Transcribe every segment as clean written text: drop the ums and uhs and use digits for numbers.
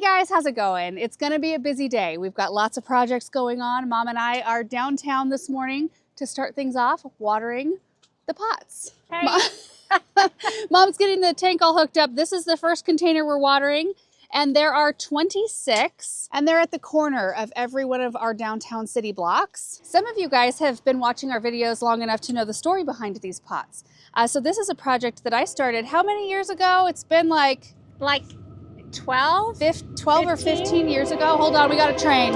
guys, how's it going? It's gonna be a busy day. We've got lots of projects going on. Mom and I are downtown this morning to start things off, watering the pots. Hey. Mom's getting the tank all hooked up. This is the first container we're watering, and there are 26, and they're at the corner of every one of our downtown city blocks. Some of you guys have been watching our videos long enough to know the story behind these pots. So this is a project that I started how many years ago? It's been like 12? 12 or 15 years ago. Hold on, we got a train.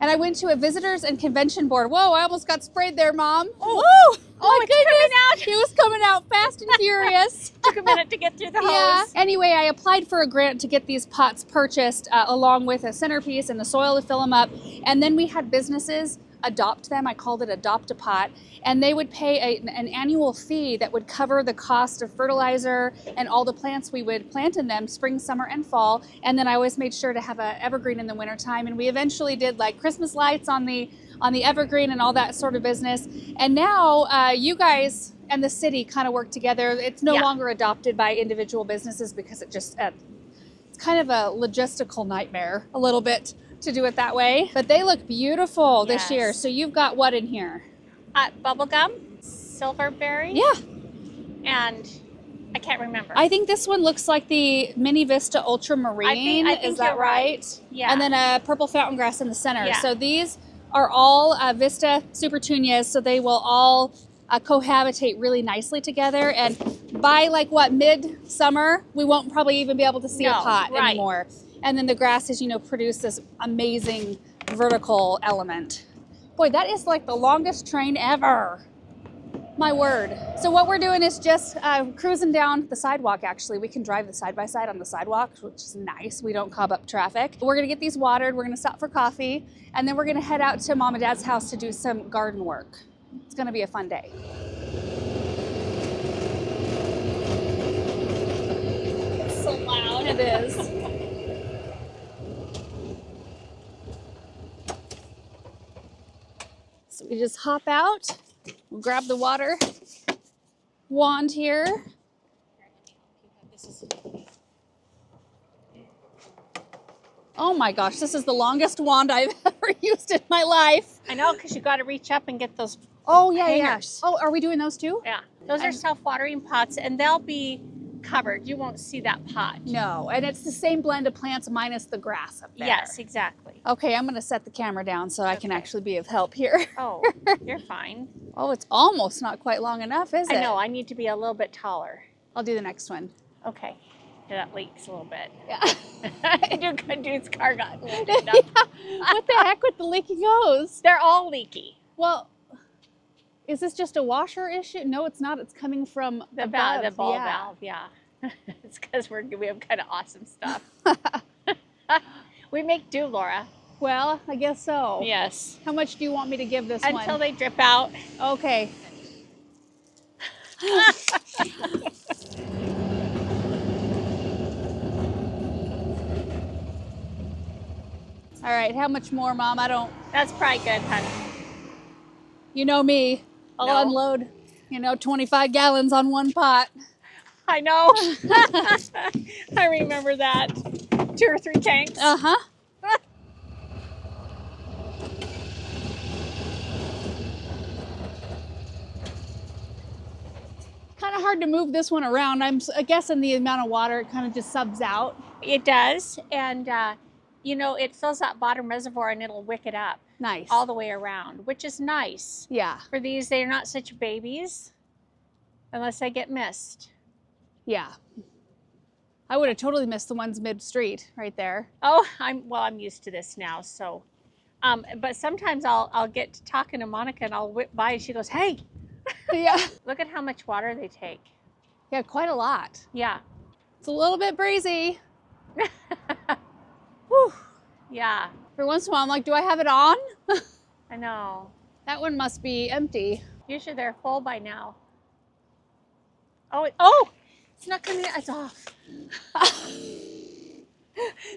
And I went to a visitors and convention board. Whoa, I almost got sprayed there, Mom. Oh, My it's coming out. He was coming out fast and furious. Took a minute to get through the hose. Yeah. Anyway, I applied for a grant to get these pots purchased along with a centerpiece and the soil to fill them up. And then we had businesses adopt them. I called it Adopt a Pot. And they would pay an annual fee that would cover the cost of fertilizer and all the plants we would plant in them spring, summer, and fall. And then I always made sure to have an evergreen in the wintertime. And we eventually did like Christmas lights on the evergreen and all that sort of business. And now you guys and the city kind of work together. It's no longer adopted by individual businesses because it just, it's kind of a logistical nightmare a little bit to do it that way. But they look beautiful this year. So you've got what in here? Bubblegum, silverberry. Yeah. And I can't remember. I think this one looks like the Mini Vista Ultramarine. I think Is that you're right? Yeah. And then a purple fountain grass in the center. Yeah. So these are all Vista Supertunias, so they will all cohabitate really nicely together. And by like mid-summer, we won't probably even be able to see a pot anymore. And then the grasses, produce this amazing vertical element. Boy, that is like the longest train ever. My word. So what we're doing is just cruising down the sidewalk, actually. We can drive the side-by-side on the sidewalk, which is nice. We don't clog up traffic. We're gonna get these watered. We're gonna stop for coffee. And then we're gonna head out to Mom and Dad's house to do some garden work. It's gonna be a fun day. It's so loud. It is. So we just hop out. We'll grab the water wand here. Oh my gosh, this is the longest wand I've ever used in my life. I know, because you got to reach up and get those hangers. Oh, are we doing those too? Yeah. Those are self-watering pots, and they'll be covered. You won't see that pot. No, and it's the same blend of plants minus the grass up there. Yes, exactly. Okay, I'm going to set the camera down so I can actually be of help here. Oh, you're fine. Oh, it's almost not quite long enough, is it? I know, I need to be a little bit taller. I'll do the next one. Okay. Yeah, that leaks a little bit. Yeah. Dude's car got lifted Yeah. up. What the heck with the leaky hose? They're all leaky. Well, is this just a washer issue? No, it's not. It's coming from The above. ball valve, yeah. It's because we have kind of awesome stuff. We make do, Laura. Well, I guess so. Yes. How much do you want me to give this one? Until they drip out. Okay. All right, how much more, Mom? I don't... That's probably good, honey. You know me. I'll unload, 25 gallons on one pot. I know. I remember that. 2 or 3 tanks. Uh-huh. Kind of hard to move this one around. I'm guessing the amount of water, it kind of just subs out. It does. And, it fills that bottom reservoir and it'll wick it up. Nice. All the way around, which is nice. Yeah. For these, they're not such babies unless they get missed. Yeah. I would have totally missed the ones mid-street right there. Oh, I'm used to this now, so. But sometimes I'll get to talking to Monica and I'll whip by and she goes, hey. Yeah. Look at how much water they take. Yeah, quite a lot. Yeah. It's a little bit breezy. Whew. Yeah. Every once in a while, I'm like, do I have it on? I know. That one must be empty. Usually they're full by now. Oh, it's not coming out. It's off. That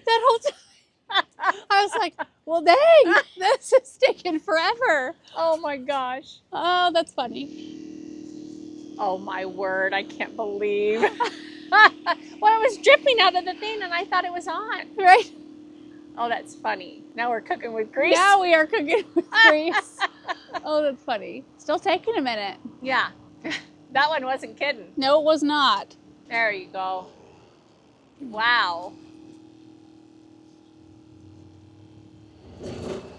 whole time, I was like, well, dang, this is taking forever. Oh my gosh. Oh, that's funny. Oh my word, I can't believe. Well, it was dripping out of the thing and I thought it was on. Right? Oh, that's funny. Now we're cooking with grease. Now we are cooking with grease. Oh, that's funny. Still taking a minute. Yeah, that one wasn't kidding. No, it was not. There you go. Wow.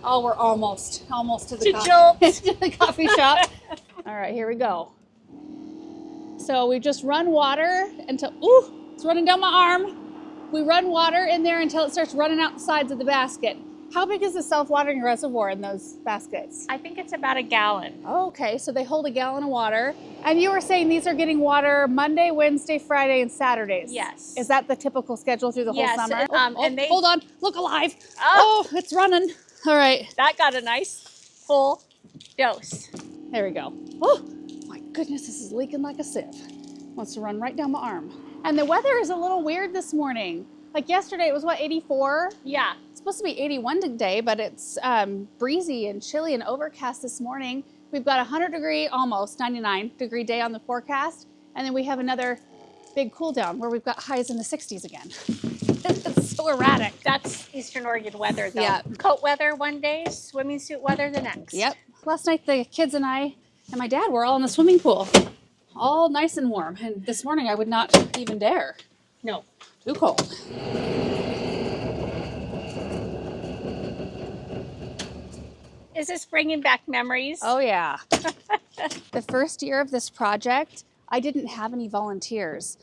Oh, we're almost to the, to the coffee shop. All right, here we go. So we just run water until, ooh, it's running down my arm. We run water in there until it starts running out the sides of the basket. How big is the self-watering reservoir in those baskets? I think it's about a gallon. Oh, okay, so they hold a gallon of water. And you were saying these are getting water Monday, Wednesday, Friday, and Saturdays. Yes. Is that the typical schedule through the whole summer? And they hold on, look alive. Oh, it's running. All right. That got a nice full dose. There we go. Oh, my goodness, this is leaking like a sieve. Wants to run right down my arm. And the weather is a little weird this morning. Like yesterday, it was what, 84? Yeah. It's supposed to be 81 today, but it's breezy and chilly and overcast this morning. We've got a 100-degree, almost 99-degree day on the forecast. And then we have another big cool down where we've got highs in the 60s again. It's so erratic. That's Eastern Oregon weather, though. Yeah. Coat weather one day, swimming suit weather the next. Yep. Last night, the kids and I and my dad were all in the swimming pool. All nice and warm. And this morning, I would not even dare. No. Too cold. Is this bringing back memories? Oh, yeah. The first year of this project, I didn't have any volunteers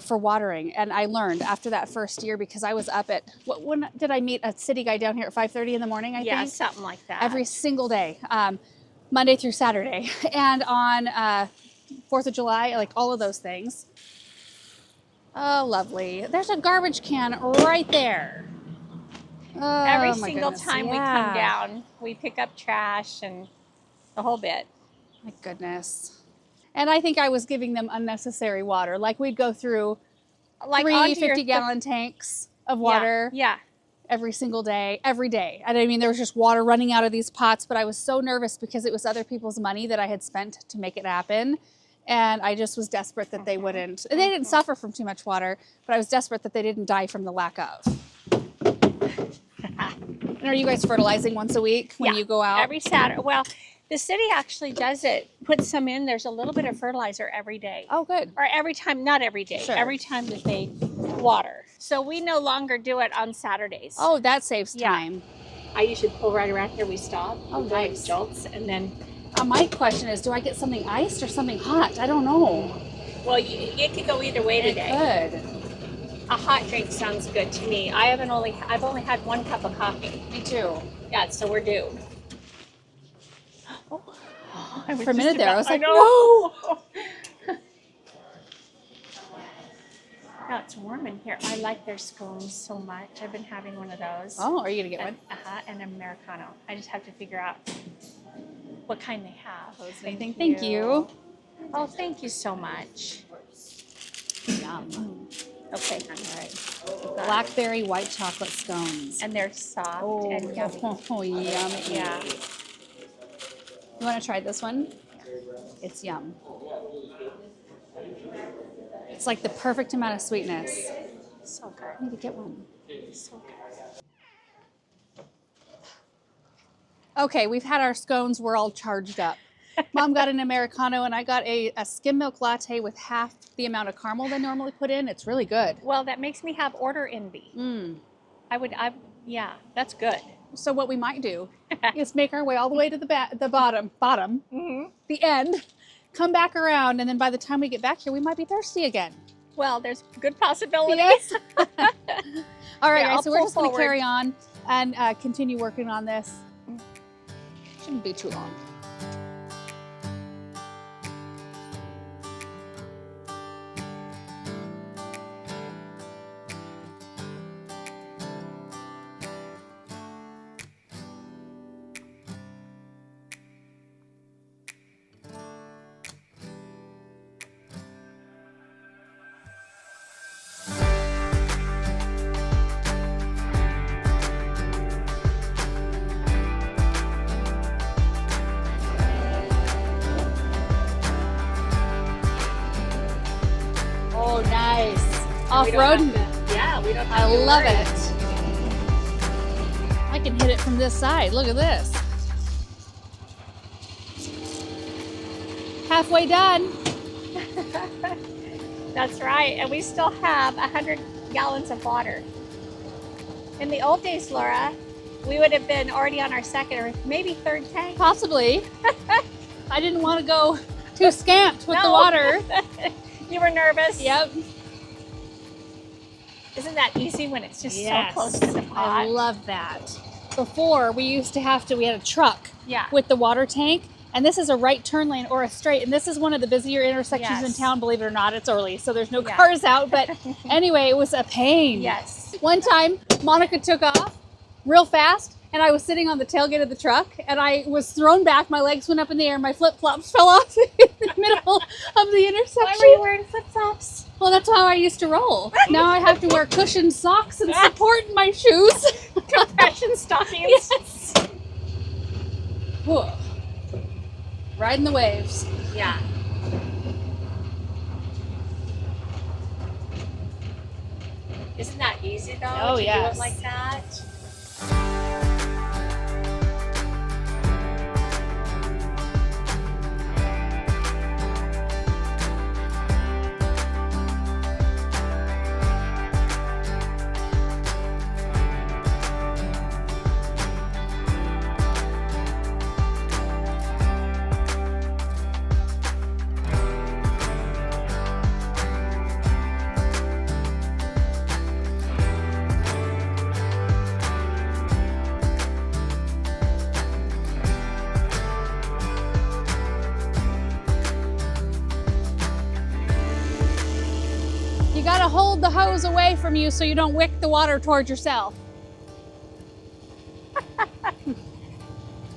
for watering. And I learned after that first year because I was up at, when did I meet a city guy down here at 5:30 in the morning, I think? Yeah, something like that. Every single day, Monday through Saturday. And on 4th of July, like all of those things. Oh, lovely. There's a garbage can right there. Oh, Every my single goodness. time we come down, we pick up trash and the whole bit. My goodness. And I think I was giving them unnecessary water. Like we'd go through Like three onto your 50-gallon tanks of water Yeah. every single day, every day. And I mean, there was just water running out of these pots, but I was so nervous because it was other people's money that I had spent to make it happen. And I just was desperate that they wouldn't. They didn't suffer from too much water, but I was desperate that they didn't die from the lack of. And are you guys fertilizing once a week when you go out? Every Saturday. Well, the city actually does it, puts some in. There's a little bit of fertilizer every day. Oh, good. Or every time, not every day, Sure. every time that they water. So we no longer do it on Saturdays. Oh, that saves time. I usually pull right around here. We stop. Oh, nice. Jolts, and then, My question is, do I get something iced or something hot? I don't know. well, it could go either way today. It could. A hot drink sounds good to me. I've only had 1 cup of coffee. Me too. Yeah, so we're due. For a minute there, I was like, know. no. No, it's warm in here. I like their scones so much. I've been having one of those. Oh, are you going to get one? And Americano. I just have to figure out what kind they have. Thank you. Oh, thank you so much. Yum. Okay, all right. Blackberry white chocolate scones. And they're soft and yummy. Oh, yummy. Yeah. You want to try this one? It's yum. It's like the perfect amount of sweetness. So good. I need to get one. So good. Okay, we've had our scones. We're all charged up. Mom got an Americano, and I got a skim milk latte with half the amount of caramel they normally put in. It's really good. Well, that makes me have order envy. Yeah, that's good. So what we might do is make our way all the way to the bottom, the end, come back around, and then by the time we get back here, we might be thirsty again. Well, there's good possibilities. Yes. All right, Yeah, guys, so we're pull just going to forward. carry on and continue working on this. Shouldn't be too long. Oh, nice. We don't Off-road. have to- Yeah, we don't have I to love worry. it. I can hit it from this side. Look at this. Halfway done. That's right. And we still have 100 gallons of water. In the old days, Laura, we would have been already on our second or maybe third tank. Possibly. I didn't want to go too scamped with the No. water. You were nervous. Yep. Isn't that easy when it's just Yes. so close to the pot? I love that. Before, we had a truck Yeah. with the water tank, and this is a right turn lane or a straight, and this is one of the busier intersections in Yes. town. Believe it or not, it's early, so there's no Yeah. cars out, but anyway, it was a pain. Yes. One time, Monica took off real fast, and I was sitting on the tailgate of the truck, and I was thrown back, my legs went up in the air, my flip-flops fell off in the middle of the intersection. Why were you wearing flip-flops? Well, that's how I used to roll. Now I have to wear cushioned socks and support in my shoes. Compression stockings. Yes. Whew. Riding the waves. Yeah. Isn't that easy though? Oh, to yes. do it like that? You gotta hold the hose away from you so you don't wick the water towards yourself.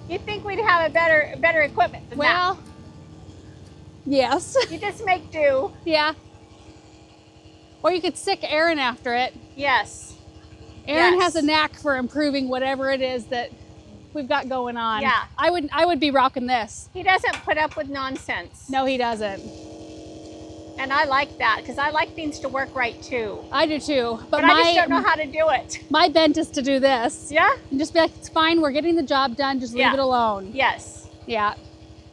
You'd think we'd have a better equipment than Well, yes. that. You just make do. Yeah. Or you could sick Aaron after it. Yes. Aaron Yes. has a knack for improving whatever it is that we've got going on. Yeah. I would be rocking this. He doesn't put up with nonsense. No, he doesn't. And I like that because I like things to work right too. I do too. But I just don't know how to do it. my bent is to do this. Yeah? And just be like, it's fine, we're getting the job done, just leave Yeah. it alone. Yes. Yeah.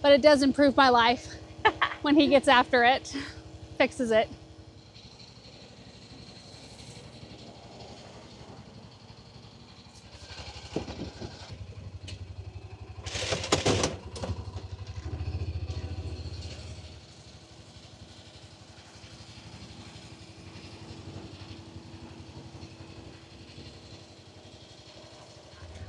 But it does improve my life when he gets after it, fixes it.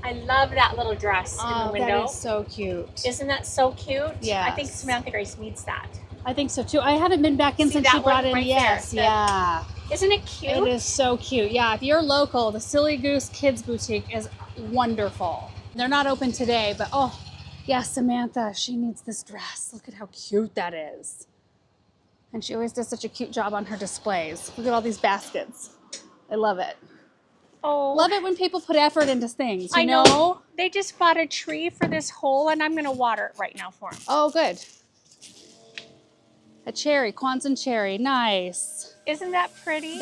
I love that little dress in the window. That is so cute. Isn't that so cute? Yes. I think Samantha Grace needs that. I think so too. I haven't been back in See since that she brought one in. right Yes, there? yeah. Isn't it cute? It is so cute. Yeah, if you're local, the Silly Goose Kids Boutique is wonderful. They're not open today, but oh, yeah, Samantha, she needs this dress. Look at how cute that is. And she always does such a cute job on her displays. Look at all these baskets. I love it. Oh, Love it when people put effort into things, you I know. They just bought a tree for this hole, and I'm going to water it right now for them. Oh, good. A cherry, Kwanzaa cherry, nice. Isn't that pretty?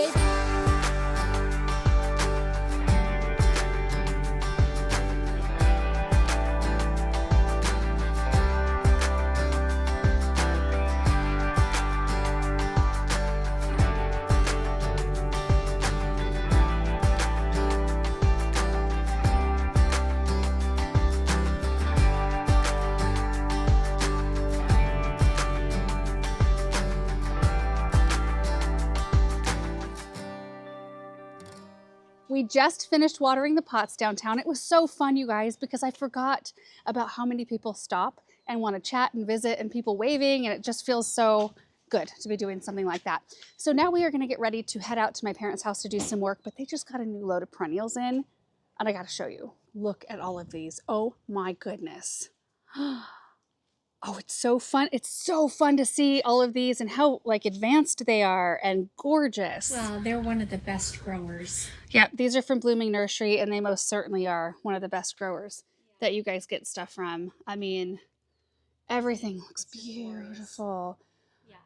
We just finished watering the pots downtown. It was so fun, you guys, because I forgot about how many people stop and want to chat and visit and people waving, and it just feels so good to be doing something like that. So now we are going to get ready to head out to my parents' house to do some work, but they just got a new load of perennials in, and I got to show you. Look at all of these. Oh my goodness. Oh, it's so fun. It's so fun to see all of these and how like advanced they are and gorgeous. Well, they're one of the best growers. Yeah, these are from Blooming Nursery, and they most certainly are one of the best growers that you guys get stuff from. I mean, everything looks beautiful.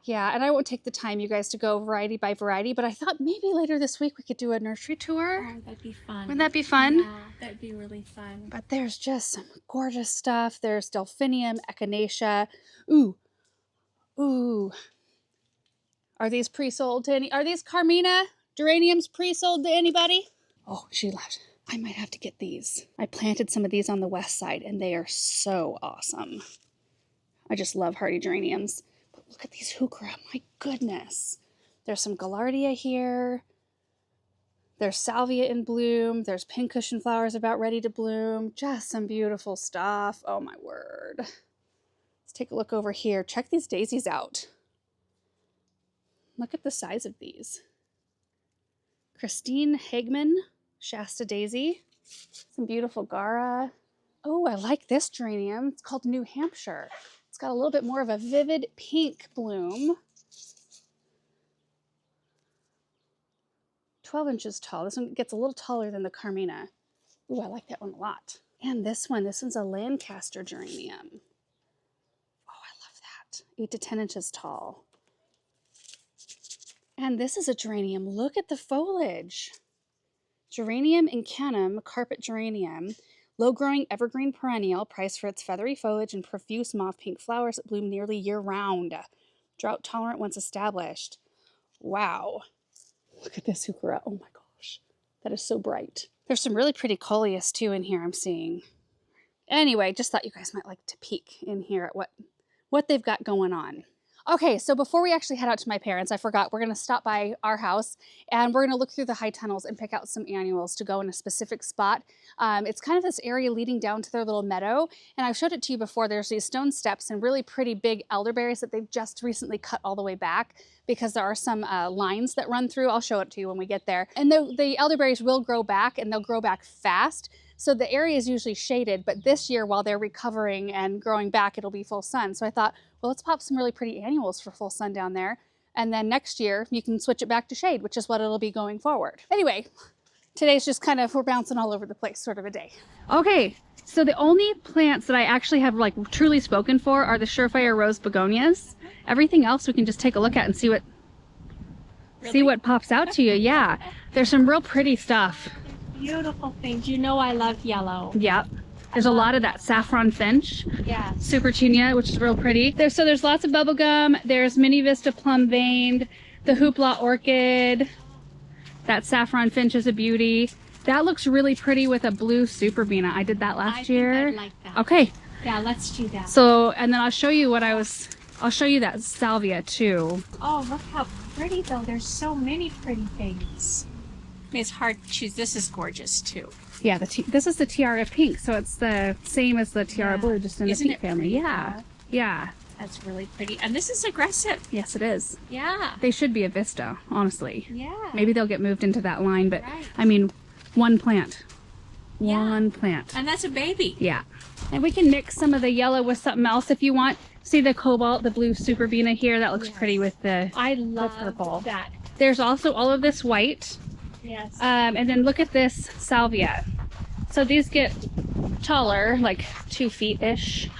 Yeah, and I won't take the time, you guys, to go variety by variety, but I thought maybe later this week we could do a nursery tour. Oh, that'd be fun. Wouldn't that be fun? Yeah, that'd be really fun. But there's just some gorgeous stuff. There's delphinium, echinacea. Ooh, ooh. Are these pre-sold to any? Are these Carmina geraniums pre-sold to anybody? Oh, she left. I might have to get these. I planted some of these on the west side, and they are so awesome. I just love hardy geraniums. But look at these heuchera. My goodness. There's some gaillardia here. There's salvia in bloom. There's pincushion flowers about ready to bloom. Just some beautiful stuff. Oh my word. Let's take a look over here. Check these daisies out. Look at the size of these. Christine Hagman, Shasta Daisy. Some beautiful Gara. Oh, I like this geranium. It's called New Hampshire. It's got a little bit more of a vivid pink bloom. 12 inches tall. This one gets a little taller than the Carmina. Ooh, I like that one a lot. And this one's a Lancaster geranium. Oh, I love that. 8 to 10 inches tall. And this is a geranium. Look at the foliage. Geranium incanum, carpet geranium, low-growing evergreen perennial, prized for its feathery foliage and profuse mauve pink flowers that bloom nearly year-round. Drought-tolerant once established. Wow. Look at this heuchera. Oh my gosh. That is so bright. There's some really pretty coleus too in here I'm seeing. Anyway, just thought you guys might like to peek in here at what they've got going on. Okay, so before we actually head out to my parents, I forgot, we're gonna stop by our house and we're gonna look through the high tunnels and pick out some annuals to go in a specific spot. It's kind of this area leading down to their little meadow, and I've showed it to you before. There's these stone steps and really pretty big elderberries that they've just recently cut all the way back because there are some lines that run through. I'll show it to you when we get there. And the elderberries will grow back, and they'll grow back fast. So the area is usually shaded, but this year while they're recovering and growing back, it'll be full sun. So I thought, well, let's pop some really pretty annuals for full sun down there. And then next year you can switch it back to shade, which is what it'll be going forward. Anyway, today's just kind of, we're bouncing all over the place sort of a day. Okay, so the only plants that I actually have like truly spoken for are the Surefire Rose Begonias. Everything else we can just take a look at and see what, see what pops out to you. Yeah, there's some real pretty stuff. Beautiful things. You know I love yellow. Yep. There's a lot of that saffron finch. Yeah. Supertunia, which is real pretty. There's lots of bubblegum. There's Mini Vista plum veined, the hoopla orchid. That saffron finch is a beauty. That looks really pretty with a blue superbena. I did that last year. I'd like that. Okay. Yeah, let's do that. So, and then I'll show you I'll show you that salvia too. Oh, look how pretty though. There's so many pretty things. It's hard to choose. This is gorgeous too. Yeah, this is the Tiara Pink, so it's the same as the Tiara Blue, just in the pink family. Yeah, yeah. That's really pretty. And this is aggressive. Yes, it is. Yeah. They should be a Vista, honestly. Yeah. Maybe they'll get moved into that line, but right. I mean, one plant. Yeah. One plant. And that's a baby. Yeah. And we can mix some of the yellow with something else if you want. See the cobalt, the blue superbena here? That looks pretty with the I love purple. that. There's also all of this white. Yes. And then look at this salvia. So these get taller, like 2 feet-ish.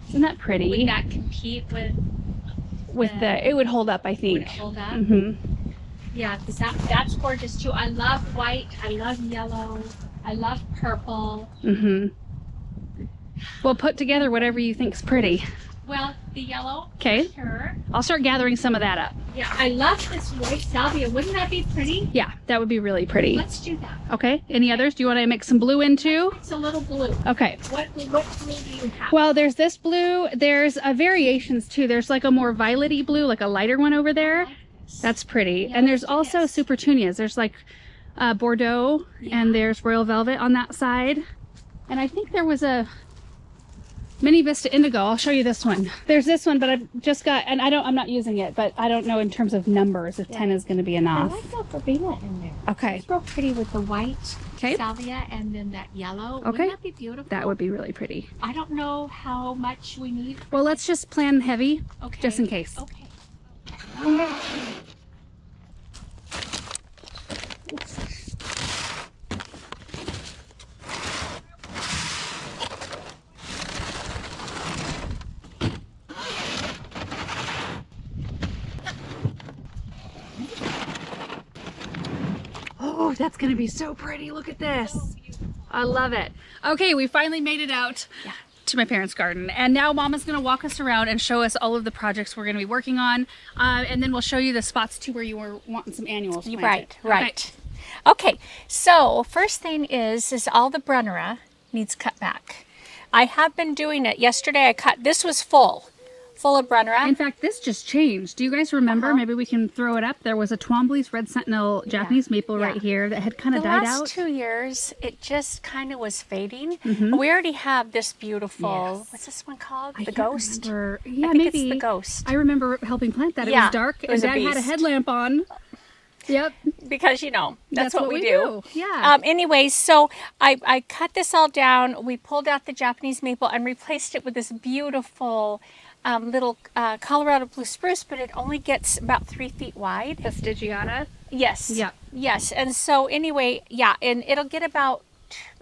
Isn't that pretty? Would that compete with the, it would hold up, I think. Would it hold up? Mm-hmm. Yeah, because that's gorgeous too. I love white. I love yellow. I love purple. Mm-hmm. Well, put together whatever you think's pretty. Well, the yellow. Okay. Sure. I'll start gathering some of that up. Yeah, I love this white salvia. Wouldn't that be pretty? Yeah, that would be really pretty. Let's do that. Okay. Any others? Do you want to mix some blue in too? It's a little blue. Okay. What blue do you have? Well, there's this blue. There's variations too. There's like a more violet-y blue, like a lighter one over there. That's pretty. Yeah, and there's it also is. Supertunias. There's like Bordeaux, Yeah. and there's Royal Velvet on that side. And I think there was a Mini Vista Indigo. I'll show you this one. There's this one, but I've just got, and I'm not using it, but I don't know in terms of numbers if 10 is going to be I enough. like that verbena in there. Okay. It's real pretty with the white Okay. salvia and then that yellow. Okay. Wouldn't that be beautiful? That would be really pretty. I don't know how much we need. Well, let's just plan heavy, Okay. just in case. Okay. Oh, that's gonna be so pretty. Look at this. I love it. Okay, we finally made it out to my parents' garden, and now Mama's gonna walk us around and show us all of the projects we're gonna be working on, and then we'll show you the spots too where you were wanting some annuals planted. Right. Okay, so first thing is all the Brunnera needs cut back. I have been doing it. Yesterday I cut, this was full of Brunnera. In fact, this just changed. Do you guys remember? Maybe we can throw it up. There was a Twombly's Red Sentinel Japanese maple right here that had kind of died out. The last 2 years, it just kind of was fading. We already have this beautiful, what's this one called? The Ghost? Yeah, I think maybe. it's the Ghost. I remember helping plant that. It was dark, and Dad had a headlamp on. Yep. Because, you know, that's what we do. Yeah. Anyways, so I cut this all down. We pulled out the Japanese maple and replaced it with this beautiful little Colorado blue spruce, but it only gets about 3 feet wide. The Stygiata? Yes. Yep. Yes. And so anyway, yeah, and it'll get about,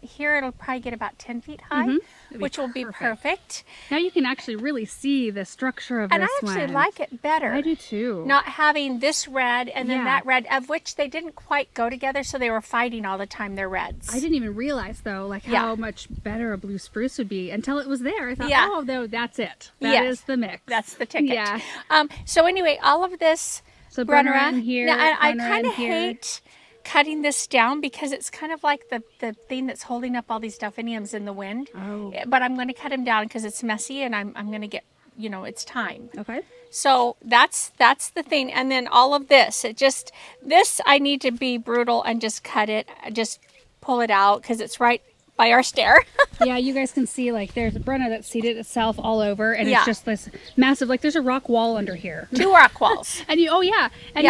here it'll probably get about 10 feet high, which will be perfect. Now you can actually really see the structure of this one. And I actually like it better. I do too. Not having this red and then that red, of which they didn't quite go together, so they were fighting all the time, their reds. I didn't even realize though, like how much better a blue spruce would be until it was there. I thought, oh, no, that's it. That is the mix. That's the ticket. Yeah. So anyway, all of this so Brunnera in here. Now, I kind of hate cutting this down because it's kind of like the thing that's holding up all these delphiniums in the wind. Oh. But I'm going to cut them down because it's messy and I'm going to get, you know, it's time. Okay. So that's the thing. And then all of this, this I need to be brutal and just cut it, just pull it out because it's right by our stair. Yeah, you guys can see like there's a Brunnera that seeded itself all over, and it's just this massive, like there's a rock wall under here. 2 rock walls. And you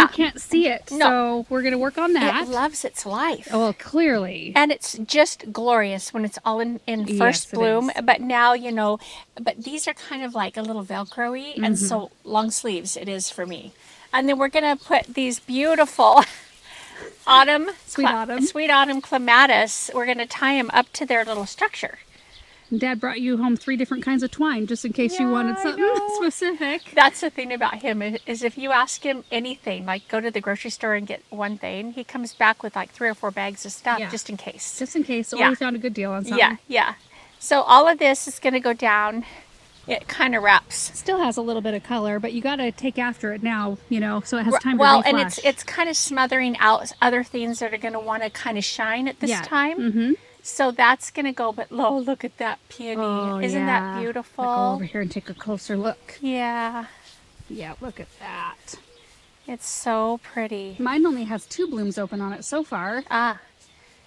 can't see it. No. So we're gonna work on that. It loves its life. Oh, well, clearly. And it's just glorious when it's all in first bloom. But now, you know, but these are kind of like a little Velcro-y, and so long sleeves it is for me. And then we're gonna put these beautiful sweet autumn clematis. We're going to tie them up to their little structure. Dad brought you home 3 different kinds of twine just in case you wanted something specific. That's the thing about him is if you ask him anything, like go to the grocery store and get one thing, he comes back with like 3 or 4 bags of stuff just in case. Just in case. Or we found a good deal on something. Yeah. So all of this is going to go down. It kind of wraps. Still has a little bit of color, but you got to take after it now, you know, so it has time to reflush. Well, and it's kind of smothering out other things that are going to want to kind of shine at this time. So that's going to go, but look at that peony. Oh, Isn't that beautiful? I'll go over here and take a closer look. Yeah. Yeah, look at that. It's so pretty. Mine only has 2 blooms open on it so far.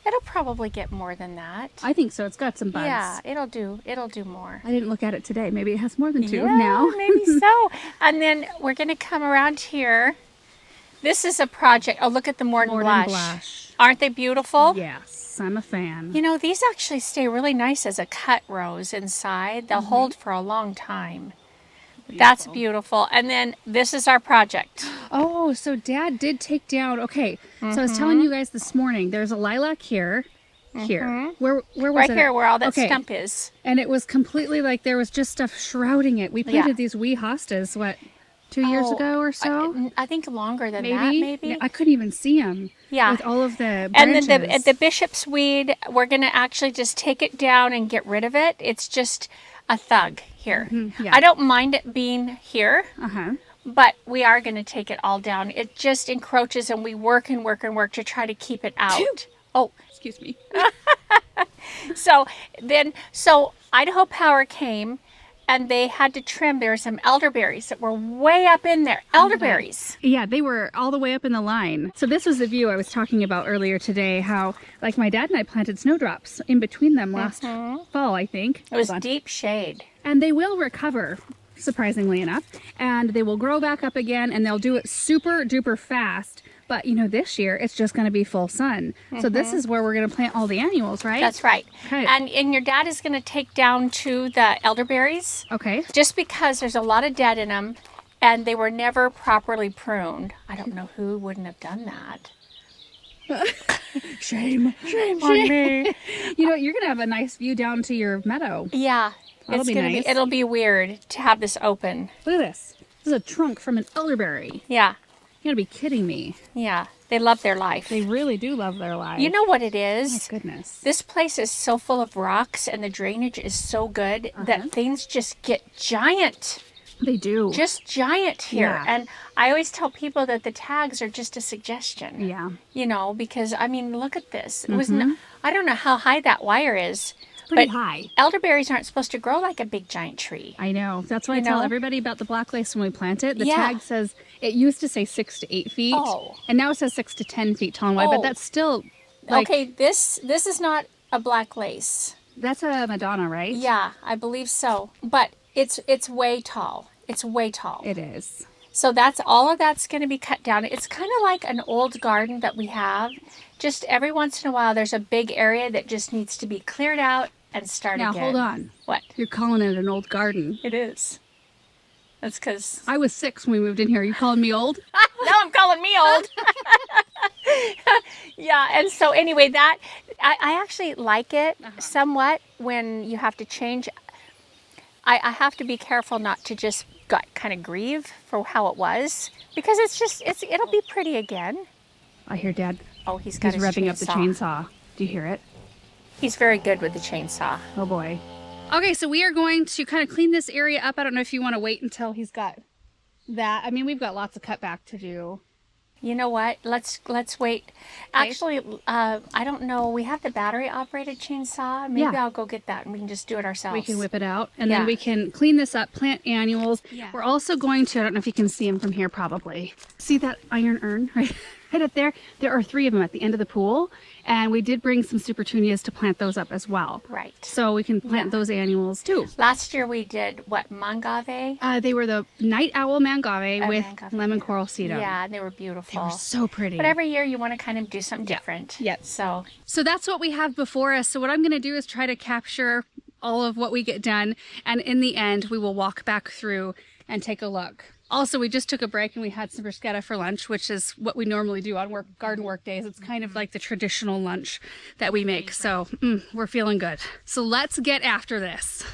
It'll probably get more than that. I think so. It's got some buds. Yeah, it'll do more. I didn't look at it today. Maybe it has more than 2 now. Maybe so. And then we're going to come around here. This is a project. Oh, look at the Morden Blush. Aren't they beautiful? Yes, I'm a fan. You know, these actually stay really nice as a cut rose inside. They'll hold for a long time. That's beautiful. And then this is our project. Oh, so Dad did take down, okay. So I was telling you guys this morning, there's a lilac here. Where was it? Right here where all that stump is. And it was completely like there was just stuff shrouding it. We planted these wee hostas, 2 years ago or so? I think longer than that, maybe. Yeah, I couldn't even see them. Yeah. With all of the branches. And then the bishop's weed, we're going to actually just take it down and get rid of it. It's just a thug here. I don't mind it being here, but we are going to take it all down. It just encroaches, and we work and work and work to try to keep it out. Oh, excuse me. So Idaho Power came, and they had to trim. There were some elderberries that were way up in there. Elderberries. Yeah, they were all the way up in the line. So this was the view I was talking about earlier today, how like my dad and I planted snowdrops in between them last fall, I think. It was deep shade. And they will recover, surprisingly enough, and they will grow back up again, and they'll do it super duper fast. But, you know, this year, it's just going to be full sun. So this is where we're going to plant all the annuals, right? That's right. Okay. And your dad is going to take down to the elderberries. Okay. Just because there's a lot of dead in them, and they were never properly pruned. I don't know who wouldn't have done that. Shame on me. You know, you're going to have a nice view down to your meadow. Yeah. That'll be nice. It'll be weird to have this open. Look at this. This is a trunk from an elderberry. Yeah. You gotta be kidding me. Yeah, they love their life. They really do love their life. You know what it is? My goodness. This place is so full of rocks and the drainage is so good that things just get giant. They do. Just giant here. Yeah. And I always tell people that the tags are just a suggestion. Yeah. You know, because, I mean, look at this. It wasn't, I don't know how high that wire is. Pretty but high. Elderberries aren't supposed to grow like a big giant tree. I know. That's why I tell everybody about the black lace when we plant it. The Yeah. tag says, it used to say 6 to 8 feet. Oh. And now it says 6 to 10 feet tall and wide. But Oh. that's still, like, Okay, this is not a black lace. that's a Madonna, right? Yeah, I believe so. But it's way tall. It's way tall. It is. So that's all of that's going to be cut down. It's kind of like an old garden that we have. Just every once in a while, there's a big area that just needs to be cleared out and start Now, again. hold on. What? You're calling it an old garden. It is. That's because... I was 6 when we moved in here. Are you calling me old? Now I'm calling me old. Yeah, and so anyway, that... I actually like it somewhat when you have to change. I have to be careful not to just kind of grieve for how it was. Because it'll be pretty again. I hear Dad. Oh, he's got He's his revving up the chainsaw. Do you hear it? He's very good with the chainsaw. Oh boy. Okay, so we are going to kind of clean this area up. I don't know if you want to wait until he's got that. I mean, we've got lots of cutback to do. You know what? Let's wait. Actually, I don't know. We have the battery operated chainsaw. Maybe I'll go get that and we can just do it ourselves. We can whip it out and then we can clean this up, plant annuals. Yeah. We're also going to, I don't know if you can see them from here probably. See that iron urn right up there? There are 3 of them at the end of the pool. And we did bring some supertunias to plant those up as well. Right. So we can plant those annuals too. Last year we did what, mangave? They were the night owl mangave with mangave, lemon coral sedum. Yeah, they were beautiful. They were so pretty. But every year you want to kind of do something different. Yep. So that's what we have before us. So what I'm going to do is try to capture all of what we get done. And in the end, we will walk back through and take a look. Also, we just took a break and we had some bruschetta for lunch, which is what we normally do on garden work days. It's kind of like the traditional lunch that we make. So we're feeling good. So let's get after this.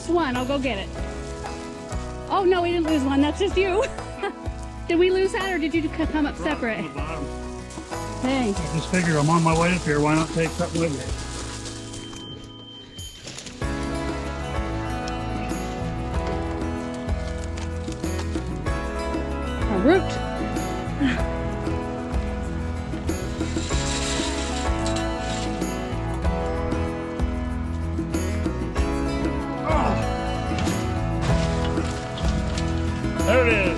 One, I'll go get it. Oh no, we didn't lose one. That's just you. Did we lose that, or did you come up separate? Hey. I just figure I'm on my way up here. Why not take something with me? A root. There it is.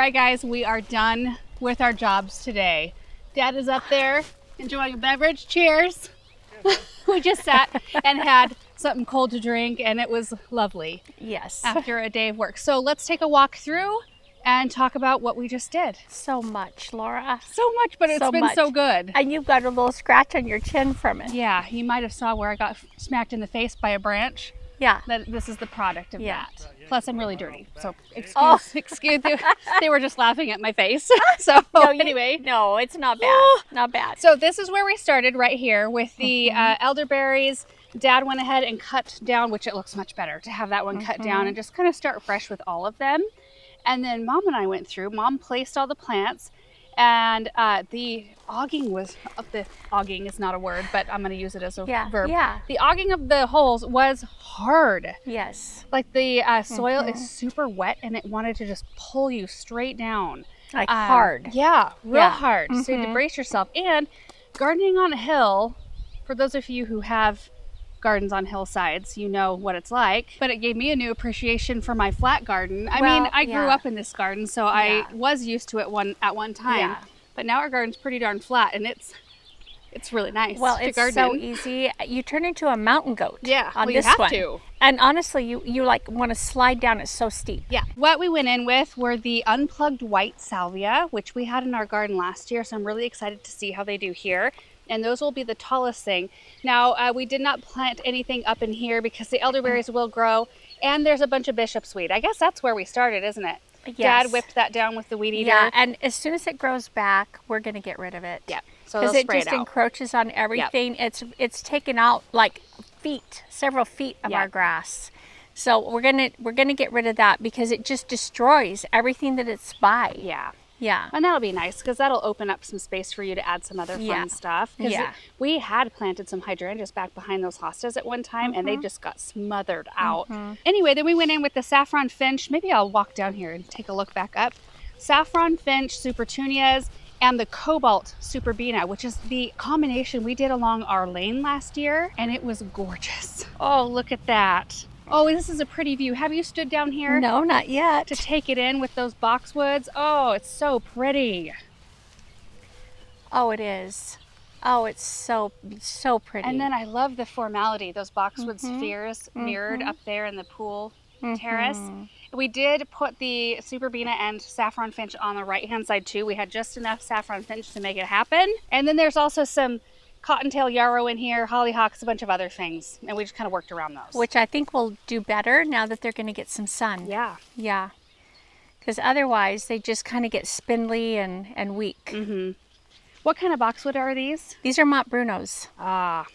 right, guys, we are done with our jobs today. Dad is up there enjoying a beverage. Cheers. We just sat and had something cold to drink, and it was lovely. Yes. After a day of work. So let's take a walk through and talk about what we just did. So much, Laura. So much, but it's been so good. And you've got a little scratch on your chin from it. Yeah, you might have saw where I got smacked in the face by a branch. Yeah. This is the product of Yeah. that. Plus, I'm really dirty. So excuse they were just laughing at my face. So anyway. No, it's not bad. Not bad. So this is where we started, right here with the elderberries. Dad went ahead and cut down, which it looks much better to have that one cut down and just kind of start fresh with all of them. And then Mom and I went through. Mom placed all the plants, and the auging is not a word, but I'm going to use it as a verb. Yeah. The auging of the holes was hard. Yes. Like the soil is super wet, and it wanted to just pull you straight down. Like hard. Yeah, real hard. So you had to brace yourself. And gardening on a hill, for those of you who have gardens on hillsides, you know what it's like. But it gave me a new appreciation for my flat garden. I mean, I grew up in this garden, so I was used to it at one time. Yeah. But now our garden's pretty darn flat, and it's really nice. Well, to it's garden so in. easy. You turn into a mountain goat. Yeah, on well, this you have one. to. And honestly, you like want to slide down. It's so steep. Yeah. What we went in with were the unplugged white salvia, which we had in our garden last year. So I'm really excited to see how they do here. And those will be the tallest thing. Now, we did not plant anything up in here because the elderberries will grow. And there's a bunch of bishopsweed. I guess that's where we started, isn't it? Yes. Dad whipped that down with the weed eater. Yeah, and as soon as it grows back, we're going to get rid of it. Yeah. So because they'll it spray just it out. encroaches on everything. Yep. It's taken out like several feet of our grass. So we're gonna get rid of that because it just destroys everything that it's by. Yeah. Yeah. And that'll be nice because that'll open up some space for you to add some other fun stuff. Yeah. We had planted some hydrangeas back behind those hostas at one time and they just got smothered out. Anyway, then we went in with the saffron finch. Maybe I'll walk down here and take a look back up. Saffron finch, supertunias, and the cobalt superbena, which is the combination we did along our lane last year, and it was gorgeous. Oh, look at that. Oh, this is a pretty view. Have you stood down here? No, not yet. To take it in with those boxwoods? Oh, it's so pretty. Oh, it is. Oh, it's so pretty. And then I love the formality, those boxwood spheres mirrored up there in the pool terrace. We did put the superbena and saffron finch on the right-hand side too. We had just enough saffron finch to make it happen. And then there's also some cottontail yarrow in here, hollyhocks, a bunch of other things. And we just kind of worked around those. Which I think will do better now that they're going to get some sun. Yeah. Yeah. Because otherwise they just kind of get spindly and weak. What kind of boxwood are these? These are Mont Brunos. Ah.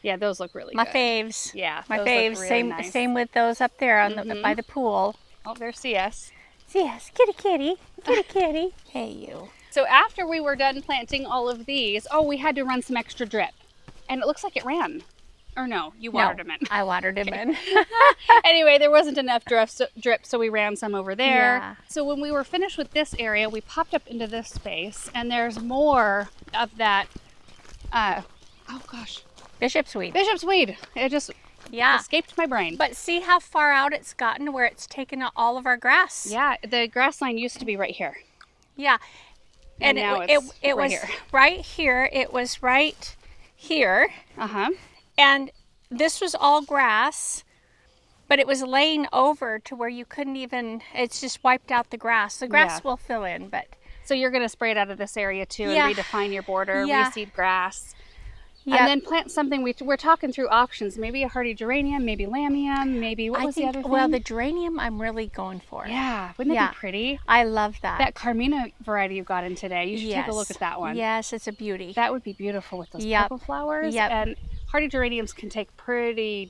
Yeah, those look really My good. faves. Yeah, my those faves. look really same nice. same with those up there on the by the pool. Oh, there's CS. Yes, kitty, kitty. Hey, you. So after we were done planting all of these, we had to run some extra drip. And it looks like it ran. Or no, you watered them in. I watered them in. Anyway, there wasn't enough drip, so we ran some over there. Yeah. So when we were finished with this area, we popped up into this space, and there's more of that, Bishop's weed. Bishop's weed. It just escaped my brain. But see how far out it's gotten where it's taken out all of our grass? Yeah, the grass line used to be right here. Yeah. And now it it's right was here. right here. It was right here. Uh-huh. And this was all grass, but it was laying over to where you couldn't even, it's just wiped out the grass. The grass will fill in, but. So you're going to spray it out of this area too and redefine your border, reseed grass. Yep. And then plant something. We're talking through options. Maybe a hardy geranium, maybe lamium, maybe what was the other thing? Well, the geranium I'm really going for. Yeah, wouldn't that be pretty? I love that. That Carmina variety you got in today. You should take a look at that one. Yes, it's a beauty. That would be beautiful with those purple flowers. Yep. And hardy geraniums can take pretty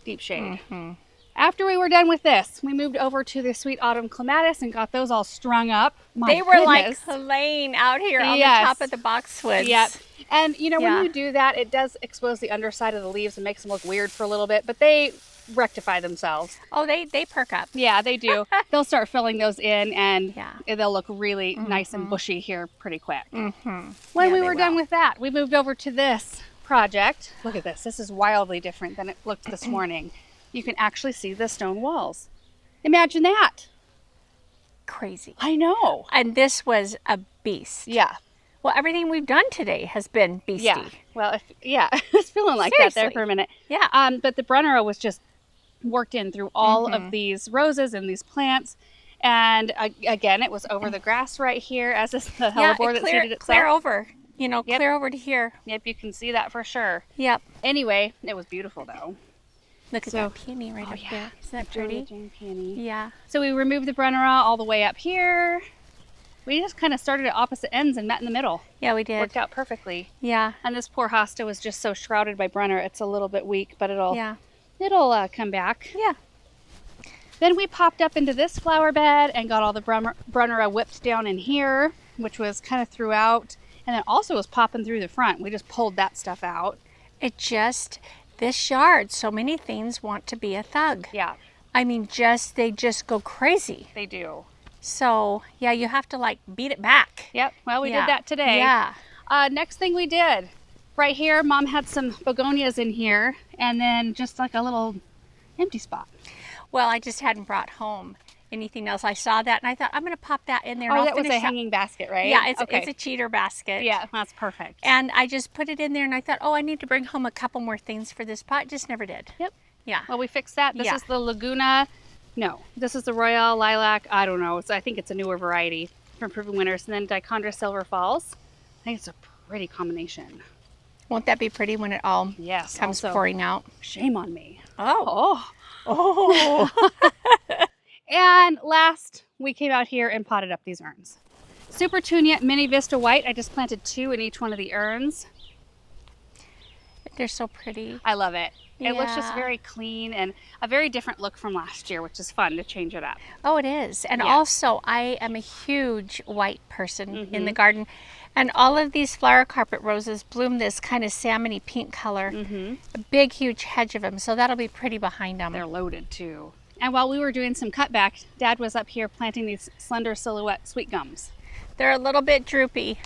deep shade. After we were done with this, we moved over to the sweet autumn clematis and got those all strung up. They were like laying out here on the top of the boxwoods. Yep. And you know, when you do that, it does expose the underside of the leaves and makes them look weird for a little bit, but they rectify themselves. Oh, they perk up. Yeah, they do. They'll start filling those in and they'll look really nice and bushy here pretty quick. When we were done with that, we moved over to this project. Look at this. This is wildly different than it looked this morning. You can actually see the stone walls. Imagine that. crazy. I know. And this was a beast. Yeah. Well, everything we've done today has been beastie. Yeah. Well, I was feeling like that there Seriously. for a minute. Yeah. But the Brunnera was just worked in through all of these roses and these plants. And again, it was over the grass right here, as is the hellebore that seeded itself. Clear over. You know, clear over to here. Yep, you can see that for sure. Yep. Anyway, it was beautiful though. Look at that peony right up there. Isn't that pretty? Jane peony. Yeah. So we removed the Brunnera all the way up here. We just kind of started at opposite ends and met in the middle. Yeah, we did. Worked out perfectly. Yeah. And this poor hosta was just so shrouded by Brunnera, it's a little bit weak, but it'll come back. Yeah. Then we popped up into this flower bed and got all the Brunnera whipped down in here, which was kind of throughout, and then also was popping through the front. We just pulled that stuff out. This yard, so many things want to be a thug. Yeah. I mean, they just go crazy. They do. So, yeah, you have to like beat it back. Yep. Well, we did that today. Yeah. Next thing we did, right here, Mom had some begonias in here, and then just like a little empty spot. Well, I just hadn't brought home anything else. I saw that and I thought I'm going to pop that in there. And Oh, I'll that was a finish up. hanging basket, right? Yeah, it's a cheater basket. Yeah, that's perfect. And I just put it in there and I thought, oh, I need to bring home a couple more things for this pot. Just never did. Yep. Yeah. Well, we fixed that. This is the Laguna. No, this is the Royale Lilac. I don't know. I think it's a newer variety from Proven Winners. And then Dichondra Silver Falls. I think it's a pretty combination. Won't that be pretty when it all comes pouring out? Shame on me. Oh. And last, we came out here and potted up these urns. Super Tunia Mini Vista White. I just planted 2 in each one of the urns. They're so pretty. I love it. It looks just Yeah. very clean and a very different look from last year, which is fun to change it up. Oh, it is. And also, I am a huge white person in the garden. And all of these flower carpet roses bloom this kind of salmony pink color. A big, huge hedge of them. So that'll be pretty behind them. They're loaded too. And while we were doing some cutback, Dad was up here planting these slender silhouette sweet gums. They're a little bit droopy.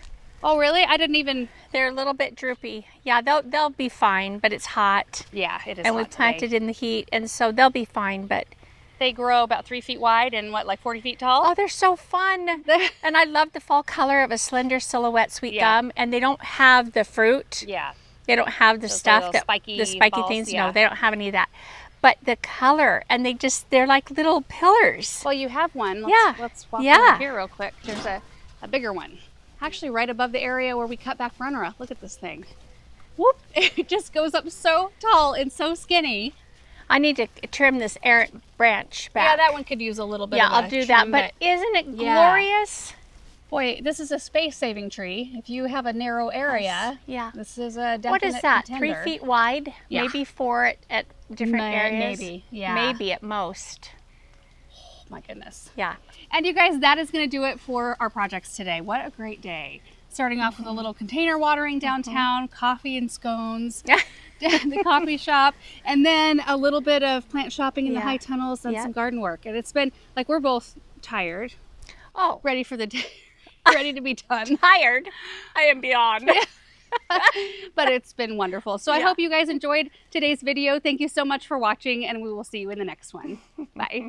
Oh, really? I didn't even... They're a little bit droopy. Yeah, they'll be fine, but it's hot. Yeah, it is And we hot planted today. in the heat, and so they'll be fine, but... They grow about 3 feet wide and what, like 40 feet tall? Oh, they're so fun. And I love the fall color of a slender silhouette sweet gum, and they don't have the fruit. Yeah. They don't have the Those stuff little that spiky the spiky balls, things. yeah. No, they don't have any of that. But the color, and they're like little pillars. Well, you have one. Let's walk over here real quick. There's a bigger one. Actually, right above the area where we cut back Brunnera. Look at this thing. Whoop! It just goes up so tall and so skinny. I need to trim this errant branch back. Yeah, that one could use a little bit of I'll do that. But isn't it glorious? Boy, this is a space-saving tree. If you have a narrow area, this is a definite What is that? contender. 3 feet wide? Yeah. Maybe 4 at different areas? Maybe, yeah. Maybe at most. Oh, my goodness. Yeah. And you guys, that is going to do it for our projects today. What a great day. Starting off with a little container watering downtown, coffee and scones, the coffee shop, and then a little bit of plant shopping in the high tunnels and some garden work. And it's been like we're both tired. Oh. Ready for the day. Ready to be done. Tired. I am beyond. But it's been wonderful. So I hope you guys enjoyed today's video. Thank you so much for watching, and we will see you in the next one. Bye.